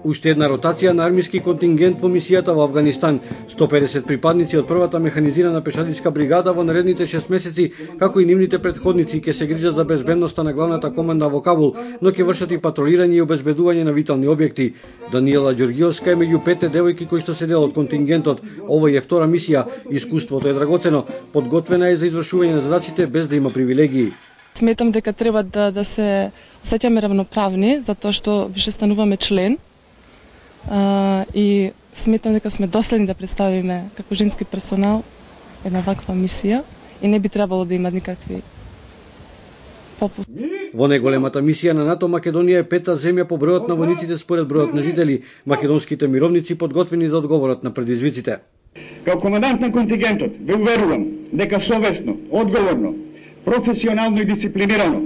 Уште една ротација на армиски контингент во мисијата во Авганистан. 150 припадници од првата механизирана пешадиска бригада во наредните 6 месеци, како и нивните претходници, ќе се грижат за безбедноста на главната команда во Кабул, но ќе вршат и патролирање и обезбедување на витални објекти. Даниела Ѓоргиовска е меѓу 5 девојки кои што се дел од контингентот. Овој е втора мисија. Искуството е драгоцено. Подготвена е за извршување на задачите без да има привилегии. Сметам дека треба да се осеќаме равноправни, затоа што више стануваме член. И сметам дека сме доследни да представиме како женски персонал една ваква мисија и не би требало да има никакви попуст. Во неголемата мисија на НАТО Македонија е пета земја по бројот на војниците според бројот на жители. Македонските мировници подготвени да одговорат на предизвиците. Као командант на контингентот ве уверувам дека совесно, одговорно, професионално и дисциплинирано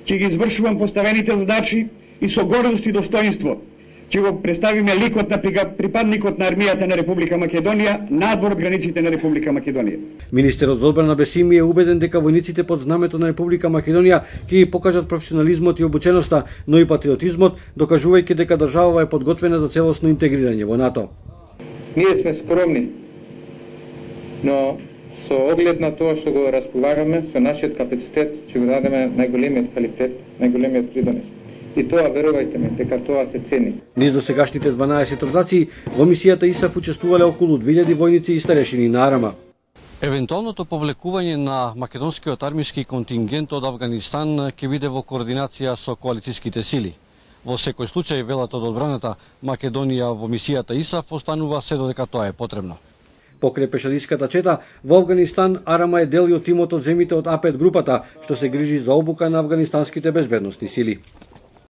ќе ги извршувам поставените задачи и со гордост и достоинство ќе го представиме ликот на припадникот на армијата на Република Македонија надвор од границите на Република Македонија. Министерот за одбрана Бесими е убеден дека војниците под знамето на Република Македонија ќе ги покажат професионализмот и обученоста, но и патриотизмот, докажувајќи дека државава е подготвена за целосно интегрирање во НАТО. Ние сме скромни, но со оглед на тоа што го располагаме, со нашиот капацитет, ќе го дадеме најголемиот квалитет, најголемиот придонес. И тоа, верувајте ме, дека тоа се цени. Низ досегашните 12 ротации, во мисијата ИСАФ учествувале околу 2000 војници и старешини на Арама. Евентуалното повлекување на македонскиот армиски контингент од Авганистан ќе биде во координација со коалициските сили. Во секој случај, велат од одбраната, Македонија во мисијата ИСАФ останува се додека тоа е потребно. Покрај пешадиската чета, во Авганистан Арама е дел и од тимот од земјите од А5 групата, што се грижи за обука на авганистанските безбедносни сили.